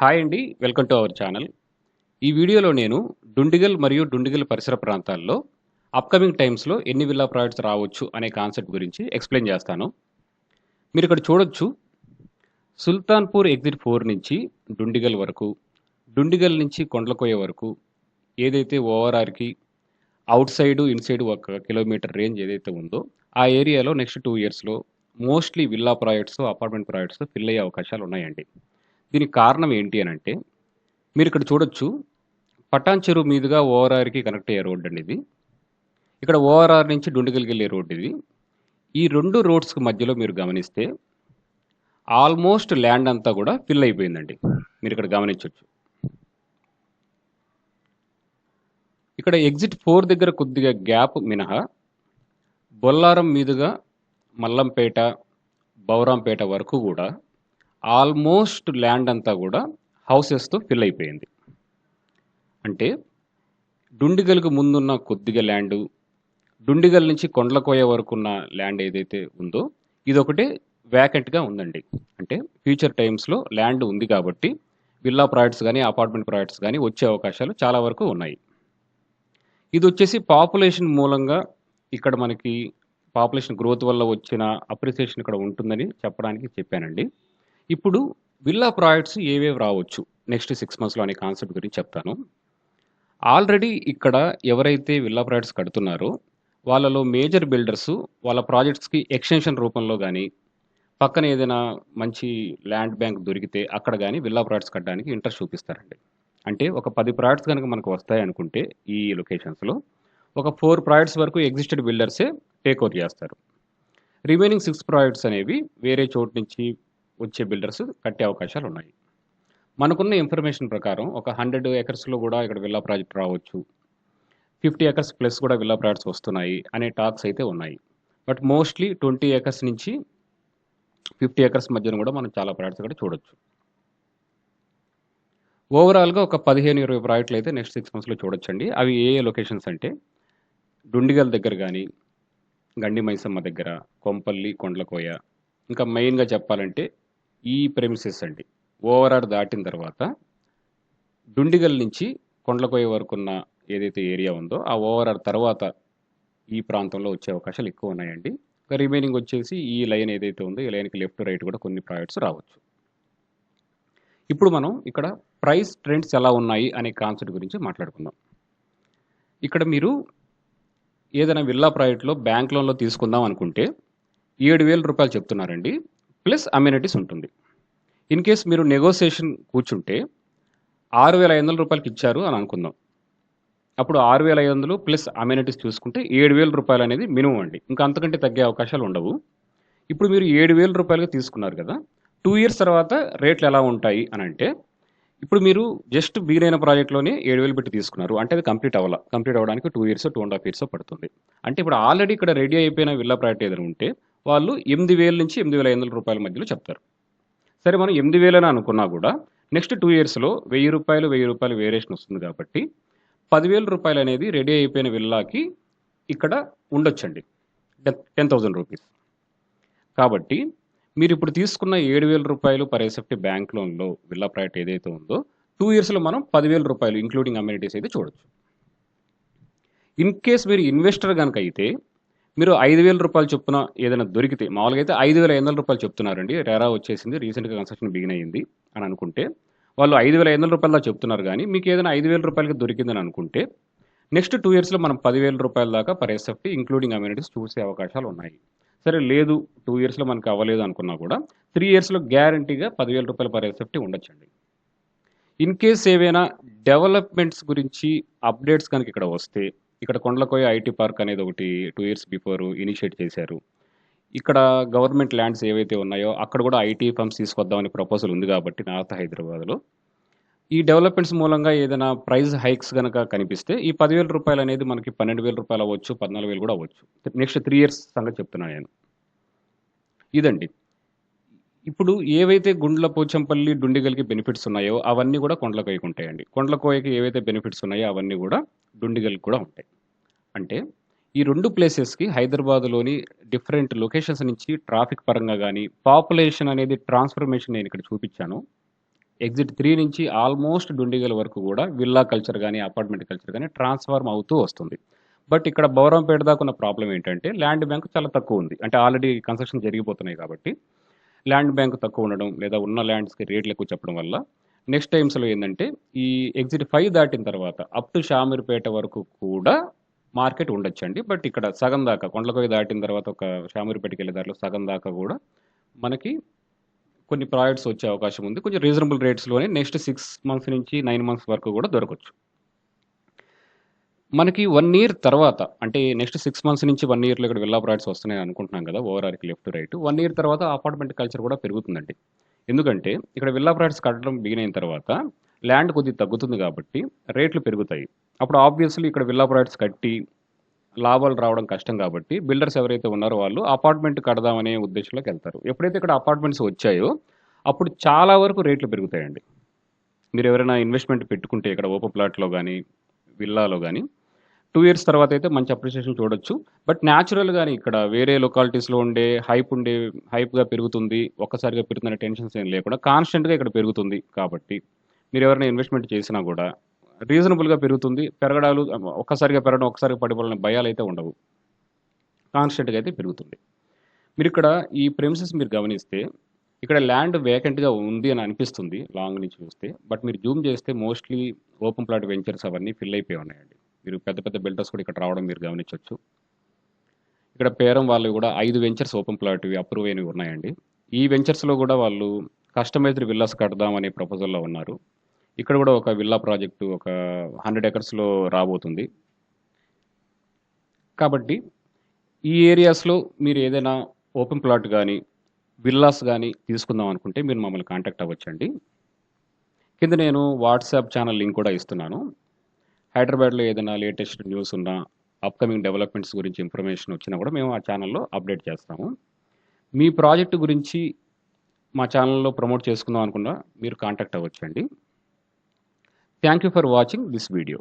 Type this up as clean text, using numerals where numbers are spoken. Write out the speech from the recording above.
Hi అండి. Welcome to our channel. ఈ వీడియోలో నేను డుండిగల్ మరియు డుండిగల్ పరిసర ప్రాంతాల్లో అప్‌కమింగ్ టైమ్స్‌లో ఎన్ని విల్లా ప్రాజెక్ట్స్ రావచ్చు అనే కాన్సెప్ట్ గురించి ఎక్స్‌ప్లెయిన్ చేస్తాను. మీరిక్కడ చూడొచ్చు. సుల్తాన్‌పూర్ ఎగ్జిట్ 4 నుంచి డుండిగల్ వరకు, డుండిగల్ నుంచి కొండ్లకోయ వరకు ఏదైతే ఓఆర్ఆర్‌కి ఔట్ సైడు, ఇన్‌సైడ్ ఒక కిలోమీటర్ రేంజ్ ఏదైతే ఉందో, ఆ ఏరియాలో నెక్స్ట్ 2 ఇయర్స్‌లో mostly villa projects, apartment projects fill అయ్యే అవకాశాలున్నాయండి. దీనికి కారణం ఏంటి అనంటే, మీరిక్కడ చూడొచ్చు. పటాన్ చెరువు మీదుగా ఓఆర్ఆర్‌కి కనెక్ట్ అయ్యే రోడ్డండి ఇది. ఇక్కడ ఓఆర్ఆర్ నుంచి డుండిగల్‌కెళ్ళే రోడ్ ఇది. ఈ 2 రోడ్స్‌కి మధ్యలో మీరు గమనిస్తే ఆల్మోస్ట్ ల్యాండ్ అంతా గూడా ఫిల్ అయిపోయిందండి. మీరిక్కడ గమనించొచ్చు. ఇక్కడ ఎగ్జిట్ 4 దగ్గర కొద్దిగా గ్యాప్ మినహా బొల్లారం మీదుగా మల్లంపేట, బౌరాంపేట వరకు గూడా ఆల్మోస్ట్ ల్యాండ్ అంతా గూడా హౌసెస్‌తో ఫిల్ అయిపోయింది. అంటే డుండిగల్‌కు ముందున్న కొద్దిగా ల్యాండు, డుండిగల్ నుంచి కొండ్లకోయ వరకున్న ల్యాండ్ ఏదైతే ఉందో, ఇదొకటే వేకెంట్‌గా ఉందండి. అంటే ఫ్యూచర్ టైమ్స్‌లో ల్యాండ్ ఉంది కాబట్టి, విల్లా ప్రాజెక్ట్స్ గాని, అపార్ట్‌మెంట్ ప్రాజెక్ట్స్ గాని వచ్చే అవకాశాలు చాలా వరకు ఉన్నాయి. ఇదొచ్చేసి పాపులేషన్ మూలంగా ఇక్కడ మనకి పాపులేషన్ గ్రోత్ వల్ల వచ్చిన అప్రిసియేషన్ ఇక్కడ ఉంటుందని చెప్పడానికి చెప్పానండి. ఇప్పుడు విల్లా ప్రాజెక్ట్స్ ఏవేవి రావచ్చు నెక్స్ట్ 6 మంత్స్‌లో అనే కాన్సెప్ట్ గురించి చెప్తాను. ఆల్రెడీ ఇక్కడ ఎవరైతే విల్లా ప్రాజెక్ట్స్ కడుతున్నారో, వాళ్ళలో మేజర్ బిల్డర్సు వాళ్ళ ప్రాజెక్ట్స్‌కి ఎక్స్‌టెన్షన్ రూపంలో గాని, పక్కన ఏదైనా మంచి ల్యాండ్ బ్యాంక్ దొరికితే అక్కడ గాని విల్లా ప్రాజెక్ట్స్ కట్టడానికి ఇంట్రెస్ట్ చూపిస్తారండి. అంటే ఒక 10 ప్రాజెక్ట్స్ గనుక మనకు వస్తాయనుకుంటే ఈ లొకేషన్స్‌లో, ఒక 4 ప్రాజెక్ట్స్ వరకు ఎగ్జిస్టెడ్ బిల్డర్సే టేక్ ఓవర్ చేస్తారు. రిమైనింగ్ 6 ప్రాజెక్ట్స్ అనేవి వేరే చోటు నుంచి వచ్చే బిల్డర్స్ కట్టే అవకాశాలున్నాయి. మనకున్న ఇన్ఫర్మేషన్ ప్రకారం ఒక 100 ఎకర్స్‌లో గూడా ఇక్కడ విల్లా ప్రాజెక్ట్ రావచ్చు. 50 ఎకర్స్ ప్లస్ కూడా విల్లా ప్రాజెక్ట్స్ వస్తున్నాయి అనే టాక్స్ అయితే ఉన్నాయి. బట్ మోస్ట్‌లీ 20 ఎకర్స్ నుంచి 50 ఎకర్స్ మధ్యన గూడా మనం చాలా ప్రాజెక్ట్స్ కూడా చూడొచ్చు. ఓవరాల్‌గా ఒక 15, 20 ప్రాజెక్ట్‌లయితే నెక్స్ట్ 6 మంత్స్‌లో చూడొచ్చండి. అవి ఏ ఏ లొకేషన్స్ అంటే, డుండిగల్ దగ్గర గాని, గండి మైసమ్మ దగ్గర, కొంపల్లి, కొండ్లకోయ. ఇంకా మెయిన్‌గా చెప్పాలంటే ఈ ప్రెమిసెస్ అండి. ఓఆర్ఆర్ దాటిన తర్వాత డుండిగల్ నుంచి కొండ్లకోయ వరకున్న ఏదైతే ఏరియా ఉందో, ఆ ఓఆర్ఆర్ తర్వాత ఈ ప్రాంతంలో వచ్చే అవకాశాలు ఎక్కువున్నాయండి. ఇక రిమైనింగ్ వచ్చేసి ఈ లైన్ ఏదైతే ఉందో, ఈ లైన్‌కి లెఫ్ట్, రైట్ కూడా కొన్ని ప్రాజెక్ట్స్ రావచ్చు. ఇప్పుడు మనం ఇక్కడ ప్రైస్ ట్రెండ్స్ ఎలా ఉన్నాయి అనే కాన్సెప్ట్ గురించి మాట్లాడుకుందాం. ఇక్కడ మీరు ఏదైనా విల్లా ప్రాజెక్ట్‌లో బ్యాంక్ లోన్‌లో తీసుకుందాం అనుకుంటే రూ. 7,000 చెప్తున్నారండి. ప్లస్ అమ్యూనిటీస్ ఉంటుంది. ఇన్ కేస్ మీరు నెగోషియేషన్ కూర్చుంటే రూ. 6,500 ఇచ్చారు అని అనుకుందాం. అప్పుడు 6,500 ప్లస్ అమ్యూనిటీస్ చూసుకుంటే రూ. 7,000 అనేది మినిమమ్ అండి. ఇంకా అంతకంటే తగ్గే అవకాశాలు ఉండవు. ఇప్పుడు మీరు రూ. 7,000 తీసుకున్నారు కదా! 2 ఇయర్స్ తర్వాత రేట్లు ఎలా ఉంటాయి అనంటే, ఇప్పుడు మీరు జస్ట్ బిగిన్ ప్రాజెక్ట్‌లోనే 7,000 పెట్టి తీసుకున్నారు. అంటే అది కంప్లీట్ అవ్వల. కంప్లీట్ అవ్వడానికి 2 ఇయర్సో, 2 ½ ఇయర్సో పడుతుంది. అంటే ఇప్పుడు ఆల్రెడీ ఇక్కడ రెడీ అయిపోయిన విల్లా ప్రాజెక్ట్ ఏదైనా ఉంటే, వాళ్ళు 8,000 నుంచి రూ. 8,500 మధ్యలో చెప్తారు. సరే మనం 8,000 అని అనుకున్నా గూడా, నెక్స్ట్ 2 ఇయర్స్‌లో రూ. 1,000 వేరియేషన్ వస్తుంది కాబట్టి, రూ. 10,000 అనేది రెడీ అయిపోయిన విల్లాకి ఇక్కడ ఉండొచ్చండి. 10,000 రూపీస్. కాబట్టి మీరిప్పుడు తీసుకున్న రూ. 7,000 పర్ ఎస్ఎఫ్టీ బ్యాంక్ లోన్‌లో విల్లా ప్రాజెక్ట్ ఏదైతే ఉందో, 2 ఇయర్స్‌లో మనం రూ. 10,000 ఇంక్లూడింగ్ అమ్యూనిటీస్ అయితే చూడొచ్చు. ఇన్ కేస్ మీరు ఇన్వెస్టర్ గనక అయితే, మీరు రూ. 5,000 చొప్పున ఏదైనా దొరికితే, మామూలుగా అయితే రూ. 5,500 చెప్తున్నారండి. రెరా వచ్చేసింది. రీసెంట్‌గా కన్స్ట్రక్షన్ బిగిన్ అయింది అని అనుకుంటే, వాళ్ళు రూ. 5,500 దాకా చెప్తున్నారు గానీ, మీకు ఏదైనా రూ. 5,000కి దొరికిందని అనుకుంటే, నెక్స్ట్ 2 ఇయర్స్‌లో మనం రూ. 10,000 దాకా పర్ ఎస్ఎఫ్టీ ఇంక్లూడింగ్ అమ్యూనిటీస్ చూసే అవకాశాలున్నాయి. సరే లేదు 2 ఇయర్స్‌లో మనకు అవ్వలేదు అనుకున్నా కూడా 3 ఇయర్స్‌లో గ్యారంటీగా రూ. 10,000 పర్ ఎస్ఎఫ్టీ ఉండొచ్చండి. ఇన్ కేస్ ఏవైనా డెవలప్‌మెంట్స్ గురించి అప్డేట్స్ గనుక ఇక్కడ వస్తే, ఇక్కడ కొండ్లకోయ ఐటీ పార్క్ అనేది ఒకటి 2 ఇయర్స్ బిఫోర్ ఇనిషియేట్ చేశారు. ఇక్కడ గవర్నమెంట్ ల్యాండ్స్ ఏవైతే ఉన్నాయో అక్కడ కూడా ఐటీ ఫర్మ్స్ తీసుకొద్దామని ప్రపోజల్ ఉంది కాబట్టి నార్త్ హైదరాబాద్‌లో. ఈ డెవలప్‌మెంట్స్ మూలంగా ఏదైనా ప్రైస్ హైక్స్ గనక కనిపిస్తే, ఈ రూ. 10,000 అనేది మనకి రూ. 12,000 అవ్వచ్చు, 14,000 కూడా అవ్వచ్చు. నెక్స్ట్ 3 ఇయర్స్ సంగతి చెప్తున్నాను నేను. ఇదండి. ఇప్పుడు ఏవైతే గుండ్ల పోచంపల్లి, డుండిగల్‌కి బెనిఫిట్స్ ఉన్నాయో అవన్నీ కూడా కొండ్లకోయకి ఉంటాయండి. కొండ్లకోయకి ఏవైతే బెనిఫిట్స్ ఉన్నాయో అవన్నీ కూడా డుండిగల్‌కి కూడా ఉంటాయి. అంటే ఈ 2 ప్లేసెస్‌కి హైదరాబాద్‌లోని డిఫరెంట్ లొకేషన్స్ నుంచి ట్రాఫిక్ పరంగా గాని, పాపులేషన్ అనేది ట్రాన్స్‌ఫర్మేషన్ నేను ఇక్కడ చూపిచ్చాను. ఎగ్జిట్ 3 నుంచి ఆల్మోస్ట్ డుండిగల్ వరకు కూడా విల్లా కల్చర్ గానీ, అపార్ట్మెంట్ కల్చర్ గానీ ట్రాన్స్‌ఫార్మ్ అవుతూ వస్తుంది. బట్ ఇక్కడ బౌరంపేట దాకా ఉన్న ప్రాబ్లమ్ ఏంటంటే ల్యాండ్ బ్యాంక్ చాలా తక్కువుంది. అంటే ఆల్రెడీ కన్‌స్ట్రక్షన్ జరిగిపోతున్నాయి కాబట్టి ల్యాండ్ బ్యాంక్ తక్కువ ఉండడం, లేదా ఉన్న ల్యాండ్స్‌కి రేట్లు ఎక్కువ చెప్పడం వల్ల నెక్స్ట్ టైమ్స్‌లో ఏందంటే ఈ ఎగ్జిట్ 5 దాటిన తర్వాత అప్ టు షామీర్పేట వరకు కూడా మార్కెట్ ఉండొచ్చండి. బట్ ఇక్కడ సగం దాకా కొండలకోయ దాటిన తర్వాత ఒక షామీర్పేటకెళ్ళే దారిలో సగం దాకా కూడా మనకి కొన్ని ప్రాజెక్ట్స్ వచ్చే అవకాశం ఉంది. కొంచెం రీజనబుల్ రేట్స్‌లోనే నెక్స్ట్ 6 మంత్స్ నుంచి 9 మంత్స్ వరకు కూడా దొరకొచ్చు. మనకి 1 ఇయర్ తర్వాత అంటే నెక్స్ట్ 6 మంత్స్ నుంచి 1 ఇయర్‌లో ఇక్కడ విల్లా ప్రాజెక్ట్స్ వస్తున్నాయని అనుకుంటున్నాం కదా! ఓవరాల్‌కి లెఫ్ట్ టు రైట్. 1 ఇయర్ తర్వాత అపార్ట్మెంట్ కల్చర్ కూడా పెరుగుతుందండి. ఎందుకంటే ఇక్కడ విల్లా ప్రాజెక్ట్స్ కట్టడం బిగిన్ అయిన తర్వాత ల్యాండ్ కొద్దిగా తగ్గుతుంది కాబట్టి రేట్లు పెరుగుతాయి. అప్పుడు ఆబ్వియస్‌లీ ఇక్కడ విల్లా ప్రాజెక్ట్స్ కట్టి లాభాలు రావడం కష్టం కాబట్టి బిల్డర్స్ ఎవరైతే ఉన్నారో వాళ్ళు అపార్ట్మెంట్ కడదామనే ఉద్దేశంలోకెళ్తారు. ఎప్పుడైతే ఇక్కడ అపార్ట్మెంట్స్ వచ్చాయో అప్పుడు చాలా వరకు రేట్లు పెరుగుతాయండి. మీరెవరైనా ఇన్వెస్ట్‌మెంట్ పెట్టుకుంటే ఇక్కడ ఓపెన్ ప్లాట్‌లో గానీ, విల్లాలో గానీ 2 ఇయర్స్ తర్వాతైతే మంచి అప్రిషియేషన్ చూడొచ్చు. బట్ న్యాచురల్‌గానే ఇక్కడ వేరే లొకాలిటీస్‌లో ఉండే హైప్‌గా పెరుగుతుంది. ఒక్కసారిగా పెరుగుతున్న టెన్షన్స్ ఏం లేకుండా కాన్స్టెంట్‌గా ఇక్కడ పెరుగుతుంది కాబట్టి మీరెవరైనా ఇన్వెస్ట్‌మెంట్ చేసినా గూడా రీజనబుల్‌గా పెరుగుతుంది. పెరగడాలు ఒక్కసారిగా పెరగడం, ఒక్కసారిగా పడిపోవాలనే భయాలైతే ఉండవు. కాన్స్టెంట్‌గా అయితే పెరుగుతుంది. మీరిక్కడ ఈ ప్రెమిసెస్ మీరు గమనిస్తే ఇక్కడ ల్యాండ్ వేకెంట్‌గా ఉంది అని అనిపిస్తుంది లాంగ్ నుంచి చూస్తే. బట్ మీరు జూమ్ చేస్తే మోస్ట్‌లీ ఓపెన్ ప్లాట్ వెంచర్స్ అవన్నీ ఫిల్ అయిపోయి ఉన్నాయండి. మీరు పెద్ద పెద్ద బిల్డర్స్ కూడా ఇక్కడ రావడం మీరు గమనించొచ్చు. ఇక్కడ పేరం వాళ్ళవి కూడా 5 వెంచర్స్ ఓపెన్ ప్లాట్‌వి అప్రూవ్ అయినవి ఉన్నాయండి. ఈ వెంచర్స్‌లో కూడా వాళ్ళు కస్టమైజ్డ్ విల్లాస్ కడదాం అనే ప్రపోజల్‌లో ఉన్నారు. ఇక్కడ కూడా ఒక విల్లా ప్రాజెక్టు ఒక 100 ఎకర్స్‌లో రాబోతుంది. కాబట్టి ఈ ఏరియాస్‌లో మీరు ఏదైనా ఓపెన్ ప్లాట్ గానీ, విల్లాస్ గానీ తీసుకుందాం అనుకుంటే మీరు మమ్మల్ని కాంటాక్ట్ అవ్వచ్చండి. కింద నేను వాట్సాప్ ఛానల్ లింక్ కూడా ఇస్తున్నాను. హైదరాబాద్‌లో ఏదైనా లేటెస్ట్ న్యూస్ ఉన్నా, అప్‌కమింగ్ డెవలప్‌మెంట్స్ గురించి ఇన్ఫర్మేషన్ వచ్చినా కూడా మేము ఆ ఛానల్‌లో అప్డేట్ చేస్తాము. మీ ప్రాజెక్ట్ గురించి మా ఛానల్‌లో ప్రమోట్ చేసుకుందాం అనుకున్నా మీరు కాంటాక్ట్ అవ్వచ్చండి. Thank you for watching this video.